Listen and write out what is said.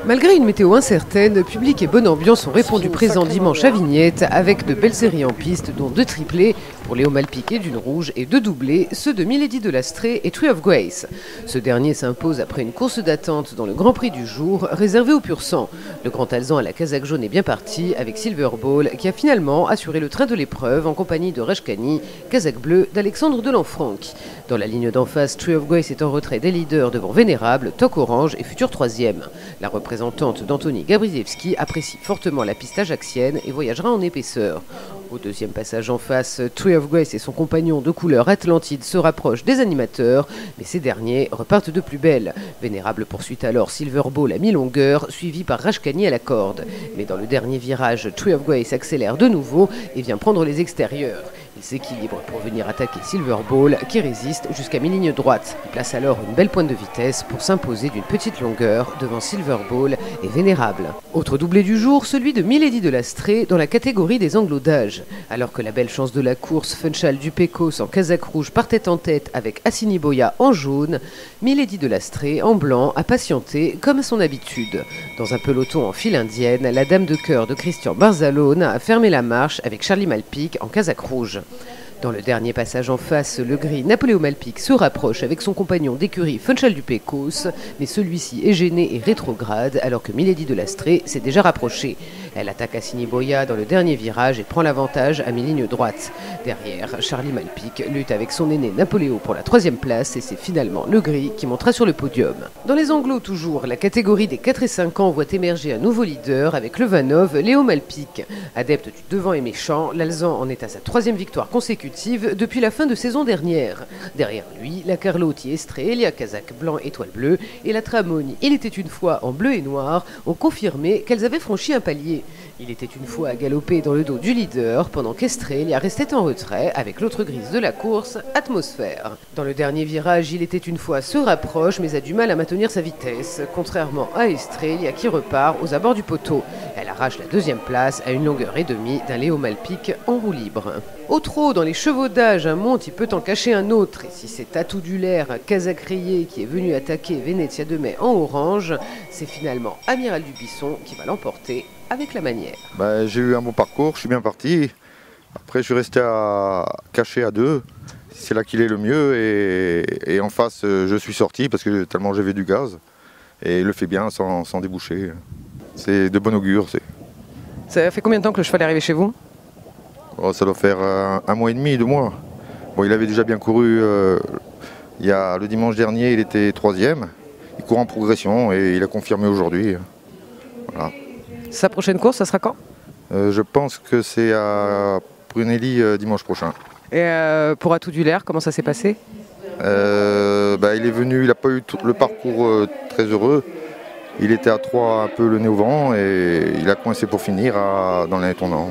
Malgré une météo incertaine, public et bonne ambiance ont répondu présent dimanche à Vignette avec de belles séries en piste, dont 2 triplés pour Léo Malpique et Dune Rouge et 2 doublés, ceux de Milady de Lastrée et Tree of Grace. Ce dernier s'impose après une course d'attente dans le Grand Prix du jour, réservé au pur sang. Le Grand Alezan à la casaque jaune est bien parti avec Silver Ball qui a finalement assuré le train de l'épreuve en compagnie de Reshkani, casaque bleue d'Alexandre Delanfranc. Dans la ligne d'en face, Tree of Grace est en retrait des leaders devant Vénérable, Toc Orange et futur 3e. La représentante d'Anthony Gabrielski apprécie fortement la piste ajaxienne et voyagera en épaisseur. Au deuxième passage en face, Tree of Grace et son compagnon de couleur Atlantide se rapprochent des animateurs, mais ces derniers repartent de plus belle. Vénérable poursuit alors Silver Ball à mi-longueur, suivi par Reshkani à la corde. Mais dans le dernier virage, Tree of Grace accélère de nouveau et vient prendre les extérieurs. Il s'équilibre pour venir attaquer Silver Ball qui résiste jusqu'à mi-ligne droite. Il place alors une belle pointe de vitesse pour s'imposer d'une petite longueur devant Silver Ball et Vénérable. Autre doublé du jour, celui de Milady de Lastrée dans la catégorie des anglos d'âge. Alors que la belle chance de la course, Funchal du Pecos en casaque rouge partait en tête avec Assini Boya en jaune, Milady de Lastrée en blanc a patienté comme à son habitude. Dans un peloton en file indienne, la dame de cœur de Christian Barzalone a fermé la marche avec Charlie Malpique en casaque rouge. Dans le dernier passage en face, le gris Napoléon Malpique se rapproche avec son compagnon d'écurie Funchal du Pecos, mais celui-ci est gêné et rétrograde alors que Milady de Lastrée s'est déjà rapprochée. Elle attaque Assini Boya dans le dernier virage et prend l'avantage à mi-ligne droite. Derrière, Charlie Malpique lutte avec son aîné Napoléon pour la 3e place et c'est finalement le gris qui montera sur le podium. Dans les anglos toujours, la catégorie des 4 et 5 ans voit émerger un nouveau leader avec le Vanov, Léo Malpique. Adepte du devant et méchant, l'Alezan en est à sa 3e victoire consécutive depuis la fin de saison dernière. Derrière lui, la Carlotti Estrella, casaque blanc étoile bleue, et la Tramoni, il était une fois en bleu et noir, ont confirmé qu'elles avaient franchi un palier. Il était une fois à galoper dans le dos du leader, pendant qu'Estrella restait en retrait avec l'autre grise de la course, Atmosphère. Dans le dernier virage, il était une fois se rapproche, mais a du mal à maintenir sa vitesse, contrairement à Estrella qui repart aux abords du poteau. Elle arrache la 2e place à 1,5 longueur d'un Léo Malpique en roue libre. Au trot, dans les chevaux d'âge, un monte, il peut en cacher un autre. Et si c'est Tatou Dulaire, un casaque rayé qui est venu attaquer Venezia de Mai en orange, c'est finalement Amiral Dubuisson qui va l'emporter avec la manière. J'ai eu un bon parcours, je suis bien parti. Après, je suis resté caché à 2. C'est là qu'il est le mieux. Et en face, je suis sorti parce que tellement j'avais du gaz. Et il le fait bien sans déboucher. C'est de bon augure. Ça fait combien de temps que le cheval est arrivé chez vous ? Ça doit faire 1 mois et demi, 2 mois. Bon, il avait déjà bien couru. Le dimanche dernier, il était 3e. Il court en progression et il a confirmé aujourd'hui. Voilà. Sa prochaine course, ça sera quand ? Je pense que c'est à Brunelli dimanche prochain. Et pour Tatou Dulaire, comment ça s'est passé ? Il est venu, il n'a pas eu le parcours très heureux. Il était à 3 un peu le nez au vent et il a coincé pour finir dans l'année tournant.